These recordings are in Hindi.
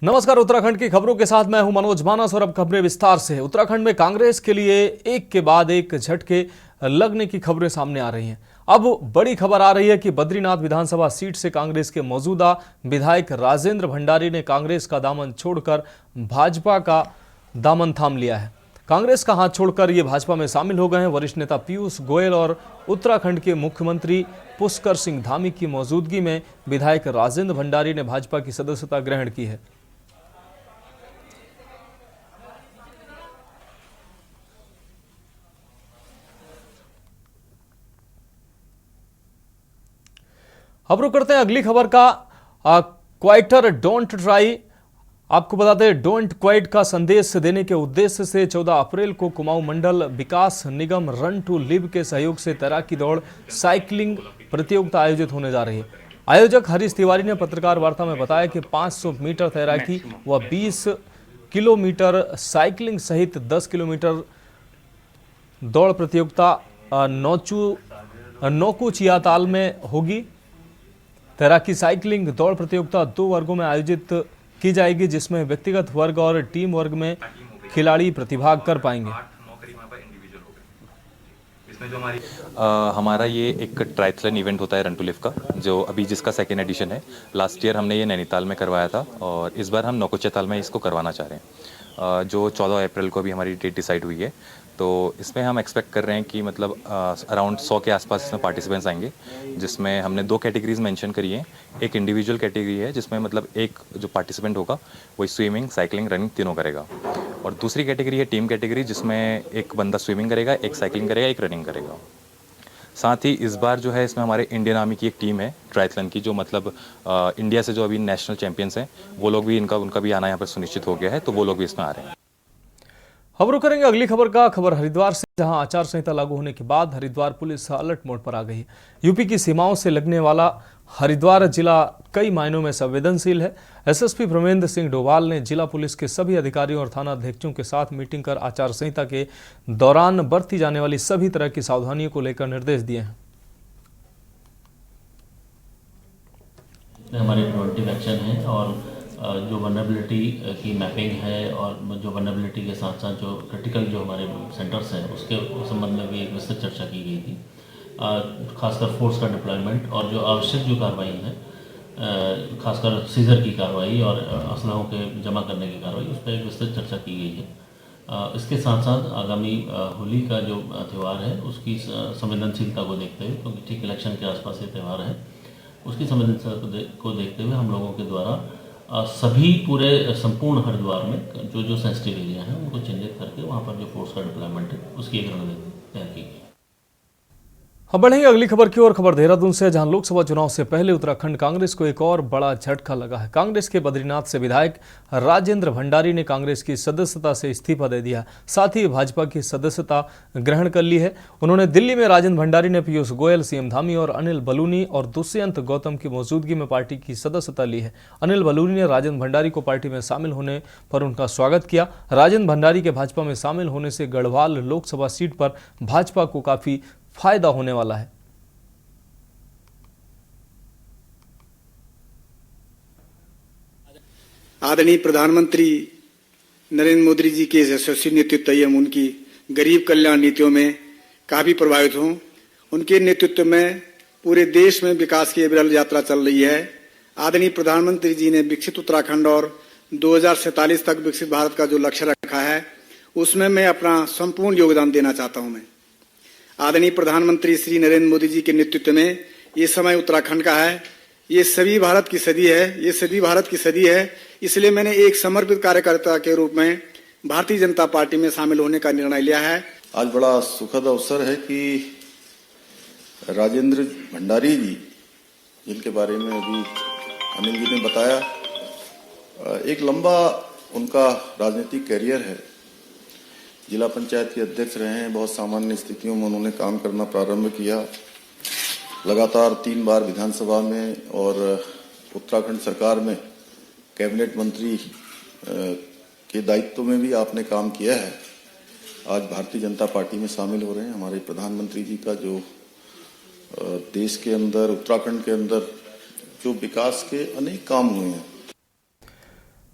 नमस्कार। उत्तराखंड की खबरों के साथ मैं हूं मनोज मानस और अब खबरें विस्तार से। उत्तराखंड में कांग्रेस के लिए एक के बाद एक झटके लगने की खबरें सामने आ रही हैं। अब बड़ी खबर आ रही है कि बद्रीनाथ विधानसभा सीट से कांग्रेस के मौजूदा विधायक राजेंद्र भंडारी ने कांग्रेस का दामन छोड़कर भाजपा का दामन थाम लिया है। कांग्रेस का हाथ छोड़कर ये भाजपा में शामिल हो गए हैं। वरिष्ठ नेता पीयूष गोयल और उत्तराखंड के मुख्यमंत्री पुष्कर सिंह धामी की मौजूदगी में विधायक राजेंद्र भंडारी ने भाजपा की सदस्यता ग्रहण की है। अब रुक करते हैं अगली खबर का। Quieter don't try. आपको बताते हैं डोंट क्वाइट का संदेश देने के उद्देश्य से 14 अप्रैल को कुमाऊं मंडल विकास निगम रन टू लिव के सहयोग से तैराकी दौड़ साइकिलिंग प्रतियोगिता आयोजित होने जा रही है। आयोजक हरीश तिवारी ने पत्रकार वार्ता में बताया कि 500 मीटर तैराकी व 20 किलोमीटर साइकिलिंग सहित 10 किलोमीटर दौड़ प्रतियोगिता नौकू चियाताल में होगी। तैराकी साइकिलिंग दौड़ प्रतियोगिता 2 वर्गों में आयोजित की जाएगी, जिसमें व्यक्तिगत वर्ग और टीम वर्ग में खिलाड़ी प्रतिभाग कर पाएंगे। हमारा ये एक ट्रायथलन इवेंट होता है रन टू लिव का, जो अभी जिसका सेकेंड एडिशन है। लास्ट ईयर हमने ये नैनीताल में करवाया था और इस बार हम नौकू चियाताल में इसको करवाना चाह रहे हैं, जो 14 अप्रैल को भी हमारी डेट डिसाइड हुई है। तो इसमें हम एक्सपेक्ट कर रहे हैं कि मतलब अराउंड 100 के आसपास इसमें पार्टिसिपेंट्स आएंगे, जिसमें हमने 2 कैटेगरीज मेंशन करी है। एक इंडिविजुअल कैटेगरी है जिसमें मतलब एक जो पार्टिसिपेंट होगा वही स्विमिंग, साइकिलिंग, रनिंग तीनों करेगा, और दूसरी कैटेगरी है टीम कैटेगरी, जिसमें एक बंदा स्विमिंग करेगा, एक साइकिलिंग करेगा, एक रनिंग करेगा। साथ ही इस बार जो है इसमें हमारे इंडियन आर्मी की एक टीम है ट्रायथलन की, जो मतलब इंडिया से जो अभी नेशनल चैंपियंस हैं वो लोग भी उनका भी आना यहाँ पर सुनिश्चित हो गया है, तो वो लोग भी इसमें आ रहे हैं। खबरों करेंगे अगली खबर का। खबर हरिद्वार से, जहां आचार संहिता लागू होने के बाद हरिद्वार पुलिस अलर्ट मोड पर आ गई है। यूपी की सीमाओं से लगने वाला हरिद्वार जिला कई मायनों में संवेदनशील है। एसएसपी ब्रह्मेंद्र सिंह डोभाल ने जिला पुलिस के सभी अधिकारियों और थाना अध्यक्षों के साथ मीटिंग कर आचार संहिता के दौरान बरती जाने वाली सभी तरह की सावधानियों को लेकर निर्देश दिए हैं। हमारे प्रिवेंटिव एक्शन है और जो वनरेबिलिटी की मैपिंग है और जो वनरेबिलिटी के साथ साथ जो क्रिटिकल जो हमारे सेंटर्स हैं उसके संबंध में भी एक विस्तृत चर्चा की गई थी। खासकर फोर्स का डिप्लॉयमेंट और जो आवश्यक जो कार्रवाई है, खासकर सीजर की कार्रवाई और असलहों के जमा करने की कार्रवाई, उस पर एक विस्तृत चर्चा की गई है। इसके साथ साथ आगामी होली का जो त्यौहार है उसकी संवेदनशीलता को देखते हुए, क्योंकि ठीक इलेक्शन के आसपास ये त्यौहार है, उसकी संवेदनशीलता को देखते हुए हम लोगों के द्वारा सभी पूरे संपूर्ण हरिद्वार में जो जो सेंसिटिव एरिया हैं उनको चिन्हित करके वहाँ पर जो फोर्स का डिप्लॉयमेंट है उसकी एक रणनीति तैयार की गई। अब बढ़ेंगे अगली खबर की ओर। खबर देहरादून से, जहां लोकसभा चुनाव से पहले उत्तराखंड कांग्रेस को एक और बड़ा झटका लगा है। कांग्रेस के बद्रीनाथ से विधायक राजेंद्र भंडारी ने कांग्रेस की सदस्यता से इस्तीफा दे दिया, साथ ही भाजपा की सदस्यता ग्रहण कर ली है। उन्होंने दिल्ली में राजेंद्र भंडारी ने पीयूष गोयल, सीएम धामी और अनिल बलूनी और दुष्यंत गौतम की मौजूदगी में पार्टी की सदस्यता ली है। अनिल बलूनी ने राजेंद्र भंडारी को पार्टी में शामिल होने पर उनका स्वागत किया। राजेंद्र भंडारी के भाजपा में शामिल होने से गढ़वाल लोकसभा सीट पर भाजपा को काफी फायदा होने वाला है। आदरणीय प्रधानमंत्री नरेंद्र मोदी जी के यशस्वी नेतृत्व एवं उनकी गरीब कल्याण नीतियों में काफी प्रभावित हूं। उनके नेतृत्व में पूरे देश में विकास की अविरल यात्रा चल रही है। आदरणीय प्रधानमंत्री जी ने विकसित उत्तराखंड और 2047 तक विकसित भारत का जो लक्ष्य रखा है उसमें मैं अपना संपूर्ण योगदान देना चाहता हूं। मैं आदरणीय प्रधानमंत्री श्री नरेंद्र मोदी जी के नेतृत्व में ये समय उत्तराखंड का है। ये सभी भारत की सदी है, ये सभी भारत की सदी है। इसलिए मैंने एक समर्पित कार्यकर्ता के रूप में भारतीय जनता पार्टी में शामिल होने का निर्णय लिया है। आज बड़ा सुखद अवसर है कि राजेंद्र भंडारी जी, जिनके बारे में अभी अनिल जी ने बताया, एक लंबा उनका राजनीतिक कैरियर है। जिला पंचायत के अध्यक्ष रहे हैं, बहुत सामान्य स्थितियों में उन्होंने काम करना प्रारंभ किया। लगातार 3 बार विधानसभा में और उत्तराखंड सरकार में कैबिनेट मंत्री के दायित्व में भी आपने काम किया है। आज भारतीय जनता पार्टी में शामिल हो रहे हैं। हमारे प्रधानमंत्री जी का जो देश के अंदर, उत्तराखंड के अंदर जो विकास के अनेक काम हुए हैं।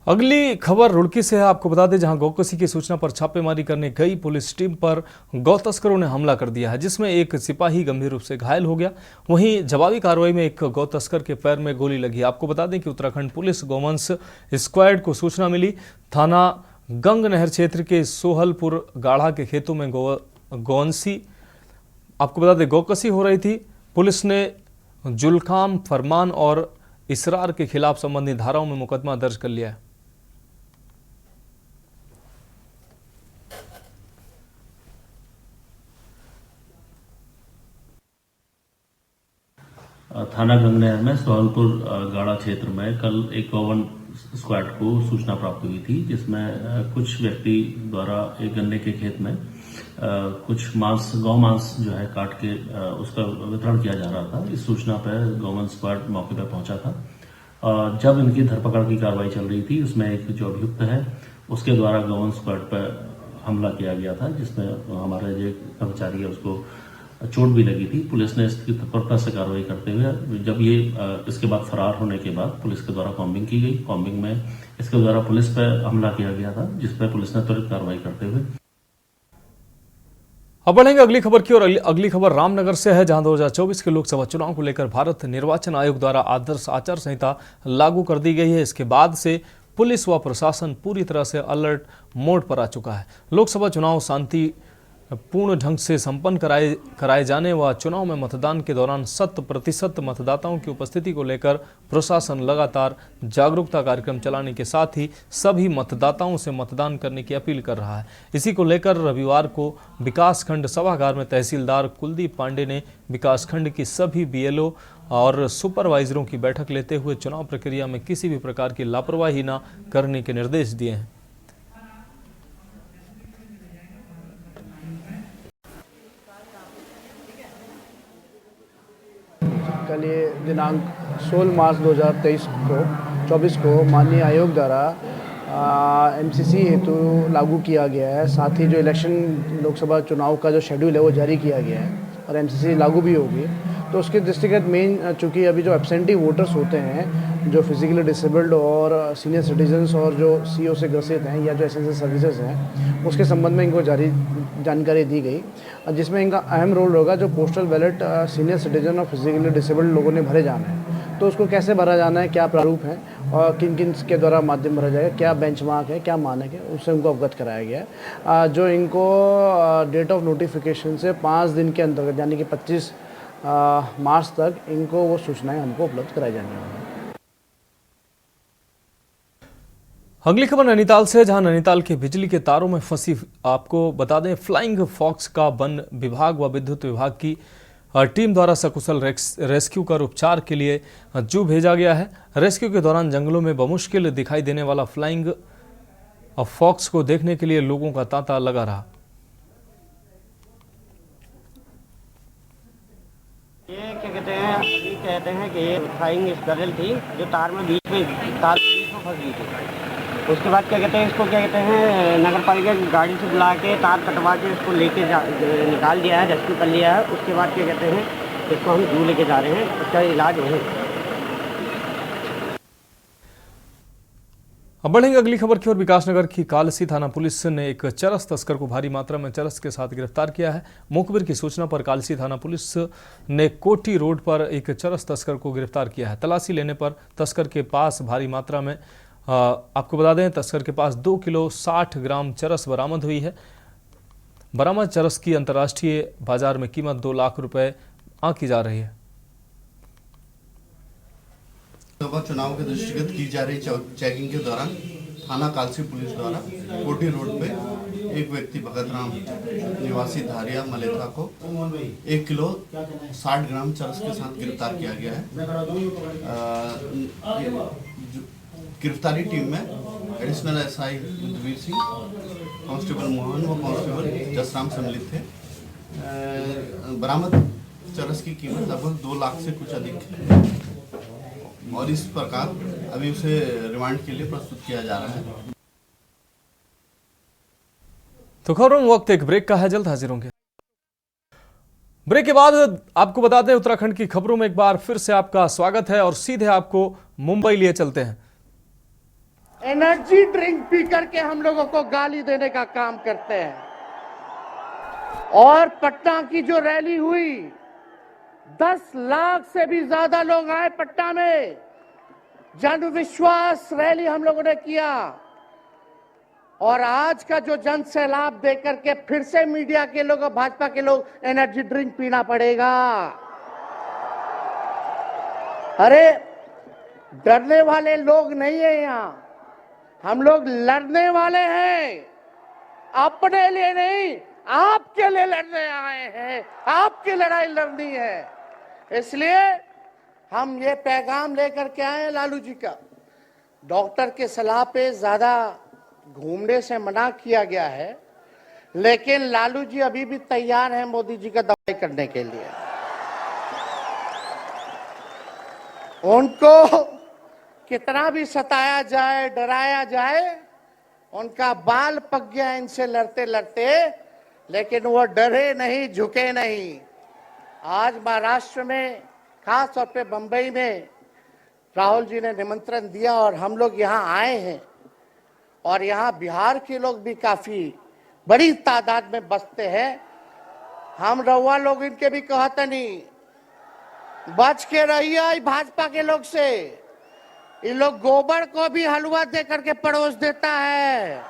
अगली खबर रुड़की से है। आपको बता दें, जहां गौकसी की सूचना पर छापेमारी करने गई पुलिस टीम पर गौ तस्करों ने हमला कर दिया है, जिसमें एक सिपाही गंभीर रूप से घायल हो गया। वहीं जवाबी कार्रवाई में एक गौ तस्कर के पैर में गोली लगी। आपको बता दें कि उत्तराखंड पुलिस गौवंश स्क्वाड को सूचना मिली। थाना गंग नहर क्षेत्र के सोहलपुर गाढ़ा के खेतों में गौवंशी आपको बता दें गौकसी हो रही थी। पुलिस ने जुल्काम, फरमान और इसरार के खिलाफ संबंधित धाराओं में मुकदमा दर्ज कर लिया है। थाना गंगनहर में सोहलपुर गाड़ा क्षेत्र में कल एक गौवन स्क्वाड को सूचना प्राप्त हुई थी, जिसमें कुछ व्यक्ति द्वारा एक गन्ने के खेत में कुछ गौ मांस जो है काट के उसका वितरण किया जा रहा था। इस सूचना पर गौवन स्क्वाड मौके पर पहुंचा था। जब इनकी धरपकड़ की कार्रवाई चल रही थी, उसमें एक जो अभियुक्त है उसके द्वारा गौवन स्क्वाड पर हमला किया गया था, जिसमें हमारे जो कर्मचारी है उसको चोट भी लगी थी। पुलिस ने इसकी तत्परता से कार्रवाई करते हुए जब ये इसके बाद फरार होने के बाद पुलिस के द्वारा कॉम्बिंग की गई। कॉम्बिंग में इसके द्वारा पुलिस पर हमला किया गया था, जिस पर पुलिस ने त्वरित कार्रवाई करते हुए। अब बढ़ेंगे अगली खबर की ओर। अगली खबर रामनगर से है, जहां 2024 के लोकसभा चुनाव को लेकर भारत निर्वाचन आयोग द्वारा आदर्श आचार संहिता लागू कर दी गई है। इसके बाद से पुलिस व प्रशासन पूरी तरह से अलर्ट मोड पर आ चुका है। लोकसभा चुनाव शांति पूर्ण ढंग से संपन्न कराए जाने व चुनाव में मतदान के दौरान 100% मतदाताओं की उपस्थिति को लेकर प्रशासन लगातार जागरूकता कार्यक्रम चलाने के साथ ही सभी मतदाताओं से मतदान करने की अपील कर रहा है। इसी को लेकर रविवार को विकासखंड सभागार में तहसीलदार कुलदीप पांडे ने विकासखंड की सभी बीएलओ और सुपरवाइजरों की बैठक लेते हुए चुनाव प्रक्रिया में किसी भी प्रकार की लापरवाही न करने के निर्देश दिए हैं। कल ये दिनांक 16 मार्च 2024 को माननीय आयोग द्वारा एमसीसी हेतु लागू किया गया है। साथ ही जो इलेक्शन लोकसभा चुनाव का जो शेड्यूल है वो जारी किया गया है और एमसीसी लागू भी होगी। तो उसके दृष्टिगत मेन चूँकि अभी जो एब्सेंटी वोटर्स होते हैं, जो फिजिकली डिसेबल्ड और सीनियर सिटीजन्स और जो सीओ से ग्रसित हैं या जो एसेंशियल सर्विसेज हैं, उसके संबंध में इनको जानकारी दी गई, जिसमें इनका अहम रोल होगा। जो पोस्टल बैलेट सीनियर सिटीजन और फिजिकली डिसेबल्ड लोगों ने भरे जाना है, तो उसको कैसे भरा जाना है, क्या प्रारूप है और किन किन के द्वारा माध्यम भरा जाएगा, क्या बेंचमार्क है, क्या मानक है, उससे उनको अवगत कराया गया है। जो इनको डेट ऑफ नोटिफिकेशन से 5 दिन के अंतर्गत यानी कि 25 मार्च तक इनको वो सूचनाएं हमको उपलब्ध कराई जानी होंगी। अगली खबर नैनीताल से, जहां नैनीताल के बिजली के तारों में फंसी आपको बता दें फ्लाइंग फॉक्स का वन विभाग व विद्युत विभाग की टीम द्वारा सकुशल रेस्क्यू कर उपचार के लिए जू भेजा गया है। रेस्क्यू के दौरान जंगलों में बमुश्किल दिखाई देने वाला फ्लाइंग फॉक्स को देखने के लिए लोगों का तांता लगा रहा। ये क्या कहते हैं कि ये फ्लाइंग स्क्वायरल थी जो तार में बीच में फंस गई थी। उसके बाद क्या कहते हैं, इसको क्या कहते हैं, नगर पालिका गाड़ी से बुला के तार कटवा के इसको लेके निकाल दिया है, रेस्क्यू कर लिया है। उसके बाद क्या कहते हैं, इसको हम जू लेके जा रहे हैं, उसका इलाज वहीं। अब बढ़ेंगे अगली खबर की ओर। विकासनगर की कालसी थाना पुलिस ने एक चरस तस्कर को भारी मात्रा में चरस के साथ गिरफ्तार किया है। मुखबिर की सूचना पर कालसी थाना पुलिस ने कोटी रोड पर एक चरस तस्कर को गिरफ्तार किया है। तलाशी लेने पर तस्कर के पास भारी मात्रा में आपको बता दें तस्कर के पास 2 किलो 60 ग्राम चरस बरामद हुई है। बरामद चरस की अंतर्राष्ट्रीय बाजार में कीमत 2 लाख रुपए आंकी जा रही है। लोकसभा चुनाव के दृष्टिगत की जा रही चेकिंग के दौरान थाना कालसी पुलिस द्वारा कोटी रोड पे एक व्यक्ति भगत राम निवासी धारिया मलेथा को 1 किलो 60 ग्राम चरस के साथ गिरफ्तार किया गया है। गिरफ्तारी टीम में additional SI Yudhveer Singh, constable Mohan व कांस्टेबल जसराम सम्मिलित थे। बरामद चरस की कीमत लगभग 2 लाख से कुछ अधिक है और इस प्रकार अभी उसे रिमांड के लिए प्रस्तुत किया जा रहा है। तो खबरों में वक्त एक ब्रेक का है, जल्द हाजिर होंगे। ब्रेक के बाद आपको बता दें उत्तराखंड की खबरों में एक बार फिर से आपका स्वागत है और सीधे आपको मुंबई लिए चलते हैं। एनर्जी ड्रिंक पी करके हम लोगों को गाली देने का काम करते हैं। और पटना की जो रैली हुई, 10 लाख से भी ज्यादा लोग आए पटना में। जन विश्वास रैली हम लोगों ने किया। और आज का जो जन सैलाब देख करके फिर से मीडिया के लोग और भाजपा के लोग एनर्जी ड्रिंक पीना पड़ेगा। अरे डरने वाले लोग नहीं है यहाँ, हम लोग लड़ने वाले हैं। अपने लिए नहीं, आपके लिए लड़ने आए हैं, आपकी लड़ाई लड़नी है। इसलिए हम ये पैगाम लेकर के आए हैं लालू जी का। डॉक्टर के सलाह पे ज्यादा घूमने से मना किया गया है, लेकिन लालू जी अभी भी तैयार हैं मोदी जी का दवाई करने के लिए। उनको कितना भी सताया जाए, डराया जाए, उनका बाल पक गया इनसे लड़ते लड़ते, लेकिन वो डरे नहीं, झुके नहीं। आज महाराष्ट्र में, खास तौर पे बंबई में राहुल जी ने निमंत्रण दिया और हम लोग यहाँ आए हैं। और यहाँ बिहार के लोग भी काफी बड़ी तादाद में बसते हैं। हम रउआ लोग इनके भी कहते नहीं, बच के रहिए भाजपा के लोग से। ये लोग गोबर को भी हलवा दे करके परोस देता है,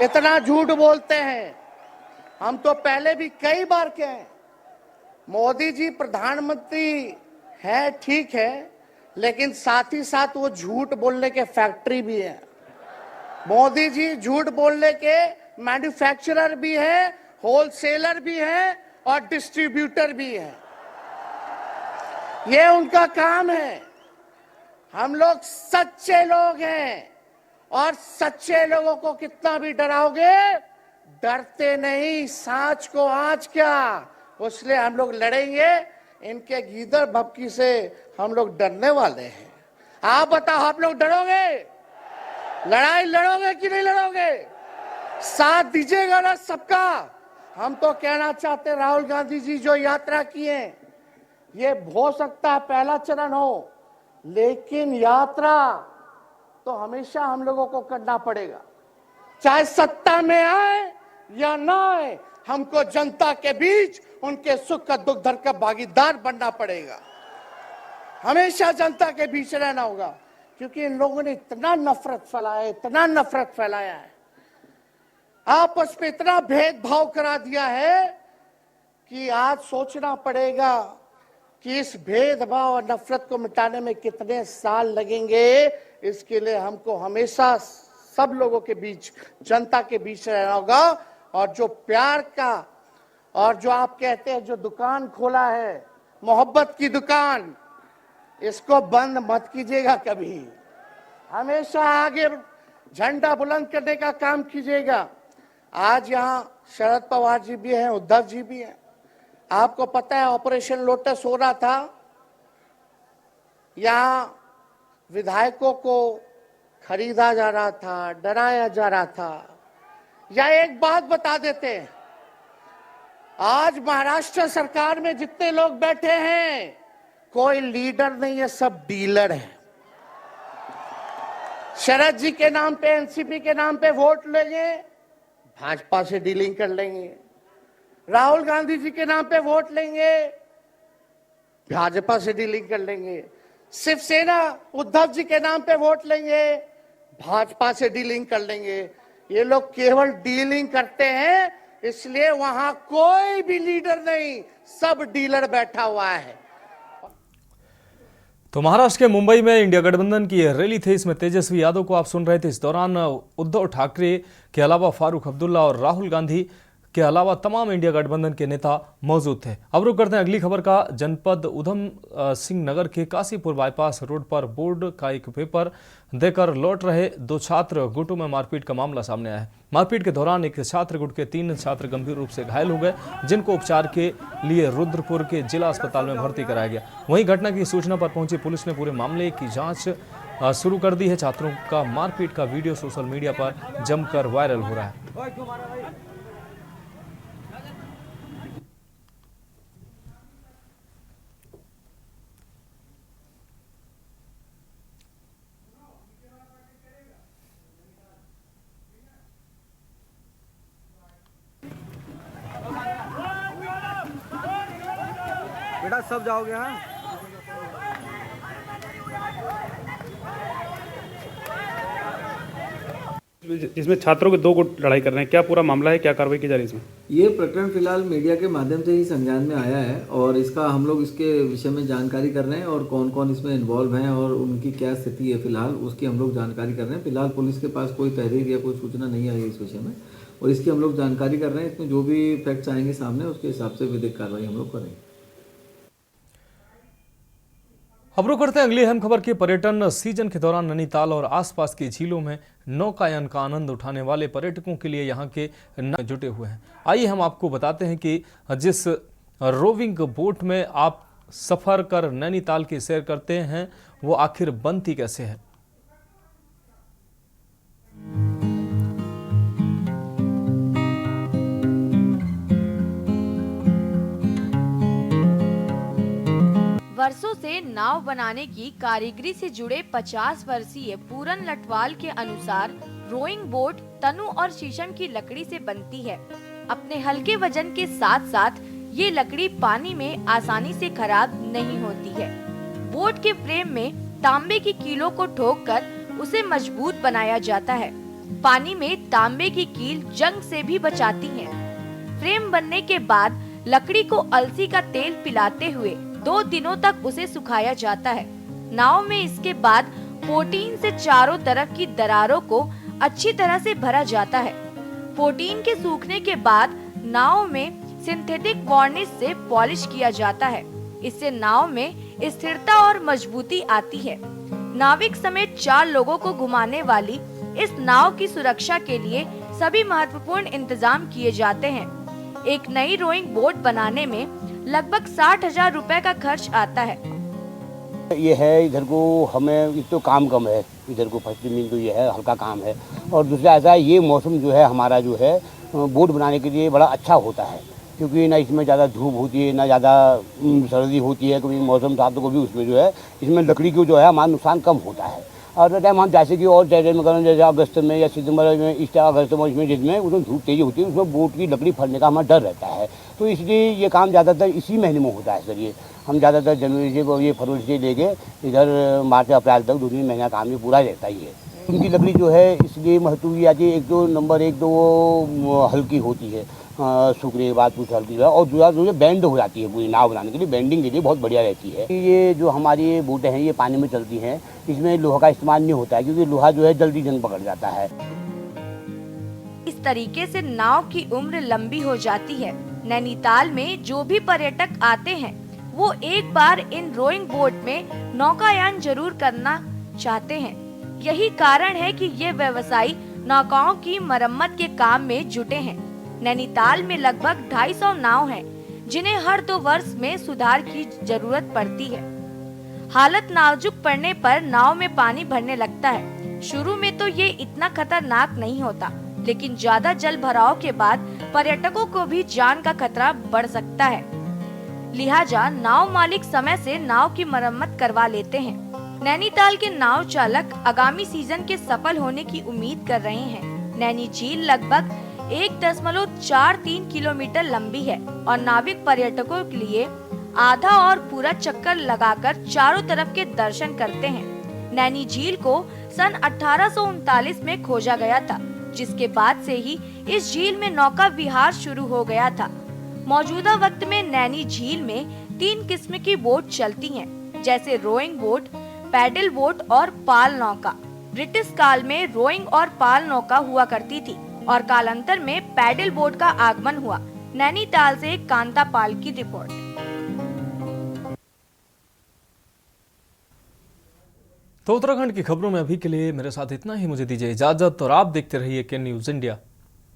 इतना झूठ बोलते हैं। हम तो पहले भी कई बार कहे, मोदी जी प्रधानमंत्री है ठीक है, लेकिन साथ ही साथ वो झूठ बोलने के फैक्ट्री भी है। मोदी जी झूठ बोलने के मैन्युफैक्चरर भी है, होलसेलर भी है और डिस्ट्रीब्यूटर भी है। ये उनका काम है। हम लोग सच्चे लोग हैं और सच्चे लोगों को कितना भी डराओगे, डरते नहीं। सांच को आंच क्या, इसलिए हम लोग लड़ेंगे। इनके गीदड़ भपकी से हम लोग डरने वाले हैं। आप बताओ, आप लोग डरोगे? लड़ाई लड़ोगे कि नहीं लड़ोगे? साथ दीजिएगा ना सबका? हम तो कहना चाहते, राहुल गांधी जी जो यात्रा किए, ये हो सकता है पहला चरण हो, लेकिन यात्रा तो हमेशा हम लोगों को करना पड़ेगा। चाहे सत्ता में आए या ना आए, हमको जनता के बीच उनके सुख का दुख दर्द का भागीदार बनना पड़ेगा। हमेशा जनता के बीच रहना होगा, क्योंकि इन लोगों ने इतना नफरत फैलाया, इतना नफरत फैलाया है, आपस में इतना भेदभाव करा दिया है कि आज सोचना पड़ेगा कि इस भेदभाव और नफरत को मिटाने में कितने साल लगेंगे। इसके लिए हमको हमेशा सब लोगों के बीच, जनता के बीच रहना होगा। और जो प्यार का, और जो आप कहते हैं जो दुकान खोला है, मोहब्बत की दुकान, इसको बंद मत कीजिएगा कभी। हमेशा आगे झंडा बुलंद करने का काम कीजिएगा। आज यहाँ शरद पवार जी भी हैं, उद्धव जी भी हैं। आपको पता है ऑपरेशन लोटस हो रहा था, यहाँ विधायकों को खरीदा जा रहा था, डराया जा रहा था। या एक बात बता देते हैं, आज महाराष्ट्र सरकार में जितने लोग बैठे हैं, कोई लीडर नहीं है, सब डीलर है। शरद जी के नाम पे, एनसीपी के नाम पे वोट लेंगे, भाजपा से डीलिंग कर लेंगे। राहुल गांधी जी के नाम पे वोट लेंगे, भाजपा से डीलिंग कर लेंगे। शिवसेना उद्धव जी के नाम पे वोट लेंगे, भाजपा से डीलिंग कर लेंगे। ये लोग केवल डीलिंग करते हैं, इसलिए वहां कोई भी लीडर नहीं, सब डीलर बैठा हुआ है। तो महाराष्ट्र के मुंबई में इंडिया गठबंधन की रैली थी, इसमें तेजस्वी यादव को आप सुन रहे थे। इस दौरान उद्धव ठाकरे के अलावा फारूक अब्दुल्ला और राहुल गांधी के अलावा तमाम इंडिया गठबंधन के नेता मौजूद थे। अब रुक करते हैं अगली खबर का। जनपद उधम सिंह नगर के काशीपुर बाईपास रोड पर बोर्ड का एक पेपर देकर लौट रहे 2 छात्र गुटों में मारपीट का मामला सामने आया है। मारपीट के दौरान एक छात्र गुट के 3 छात्र गंभीर रूप से घायल हो गए, जिनको उपचार के लिए रुद्रपुर के जिला अस्पताल में भर्ती कराया गया। वहीं घटना की सूचना पर पहुंची पुलिस ने पूरे मामले की जांच शुरू कर दी है। छात्रों का मारपीट का वीडियो सोशल मीडिया पर जमकर वायरल हो रहा है। बेटा सब जाओगे? हाँ, जिसमें छात्रों के 2 गुट लड़ाई कर रहे हैं, क्या पूरा मामला है, क्या कार्रवाई की जा रही है इसमें? ये प्रकरण फिलहाल मीडिया के माध्यम से ही संज्ञान में आया है और इसका हम लोग इसके विषय में जानकारी कर रहे हैं और कौन कौन इसमें इन्वॉल्व हैं और उनकी क्या स्थिति है फिलहाल उसकी हम लोग जानकारी कर रहे हैं। फिलहाल पुलिस के पास कोई तहरीर या कोई सूचना नहीं आई है इस विषय में और इसकी हम लोग जानकारी कर रहे हैं। इसमें जो भी फैक्ट्स आएंगे सामने उसके हिसाब से विधिक कार्रवाई हम लोग करेंगे। अब रुक करते हैं अगली अहम खबर की। पर्यटन सीजन के दौरान नैनीताल और आसपास की झीलों में नौकायन का आनंद उठाने वाले पर्यटकों के लिए यहां के नाव जुटे हुए हैं। आइए हम आपको बताते हैं कि जिस रोविंग बोट में आप सफर कर नैनीताल की सैर करते हैं वो आखिर बनती कैसे है। वर्षों से नाव बनाने की कारीगरी से जुड़े 50 वर्षीय पूरन लटवाल के अनुसार रोइंग बोट तनु और शीशम की लकड़ी से बनती है। अपने हल्के वजन के साथ साथ ये लकड़ी पानी में आसानी से खराब नहीं होती है। बोट के फ्रेम में तांबे की कीलों को ठोककर उसे मजबूत बनाया जाता है। पानी में तांबे की कील जंग से भी बचाती है। फ्रेम बनने के बाद लकड़ी को अलसी का तेल पिलाते हुए 2 दिनों तक उसे सुखाया जाता है। नाव में इसके बाद पोटीन से चारों तरफ की दरारों को अच्छी तरह से भरा जाता है। पोटीन के सूखने के बाद नाव में सिंथेटिक वार्निश से पॉलिश किया जाता है। इससे नाव में स्थिरता और मजबूती आती है। नाविक समेत 4 लोगों को घुमाने वाली इस नाव की सुरक्षा के लिए सभी महत्वपूर्ण इंतजाम किए जाते हैं। एक नई रोइंग बोट बनाने में लगभग 60,000 रुपए का खर्च आता है। ये है इधर को हमें एक तो काम कम है, इधर को फर्स्ट मीन तो ये है हल्का काम है और दूसरा ऐसा है ये मौसम जो है हमारा जो है बोट बनाने के लिए बड़ा अच्छा होता है क्योंकि ना इसमें ज़्यादा धूप होती है ना ज़्यादा सर्दी होती है। कभी मौसम साथ को भी उसमें जो है इसमें लकड़ी को जो है हमारा नुकसान कम होता है। और टाइम हम जैसे कि और टाइम में करें जैसे अगस्त में या सितंबर में इस अगस्त में इसमें जिसमें उसमें धूप तेज़ी होती है उसमें बोट की लकड़ी फटने का हमारा डर रहता है। तो इसलिए ये काम ज़्यादातर इसी महीने में होता है सर। ये हम ज़्यादातर जनवरी से ये फरवरी से लेके इधर मार्च अप्रैल तक 2-3 महीना काम ये पूरा रहता ही है। उनकी लकड़ी जो है इसलिए महत्व की आती है। एक तो नंबर 1 तो वो हल्की होती है सूखने के बाद कुछ हल्की है और दूसरा जो है बैंड हो जाती है पूरी नाव बनाने के लिए बेंडिंग के लिए बहुत बढ़िया रहती है। ये जो हमारी बोटें हैं ये पानी में चलती हैं इसमें लोहा का इस्तेमाल नहीं होता है क्योंकि लोहा जो है जल्दी जंग पकड़ जाता है। इस तरीके से नाव की उम्र लंबी हो जाती है। नैनीताल में जो भी पर्यटक आते हैं वो एक बार इन रोइंग बोट में नौकायान जरूर करना चाहते हैं। यही कारण है कि ये व्यवसायी नौकाओं की मरम्मत के काम में जुटे हैं। नैनीताल में लगभग 250 नाव हैं, जिन्हें हर 2 वर्ष में सुधार की जरूरत पड़ती है। हालत नाजुक पड़ने पर नाव में पानी भरने लगता है। शुरू में तो ये इतना खतरनाक नहीं होता, लेकिन ज्यादा जल भराव के बाद पर्यटकों को भी जान का खतरा बढ़ सकता है। लिहाजा नाव मालिक समय से नाव की मरम्मत करवा लेते हैं। नैनीताल के नाव चालक आगामी सीजन के सफल होने की उम्मीद कर रहे हैं। नैनी झील लगभग 1.43 किलोमीटर लंबी है और नाविक पर्यटकों के लिए आधा और पूरा चक्कर लगाकर चारों तरफ के दर्शन करते हैं। नैनी झील को सन 1839 में खोजा गया था, जिसके बाद से ही इस झील में नौका विहार शुरू हो गया था। मौजूदा वक्त में नैनी झील में 3 किस्म की बोट चलती हैं, जैसे रोइंग बोट, पैडल बोट और पाल नौका। ब्रिटिश काल में रोइंग और पाल नौका हुआ करती थी और कालांतर में पैडल बोट का आगमन हुआ। नैनीताल से कांता पाल की रिपोर्ट। तो उत्तराखंड की खबरों में अभी के लिए मेरे साथ इतना ही। मुझे दीजिए इजाजत और आप देखते रहिए के न्यूज़ इंडिया।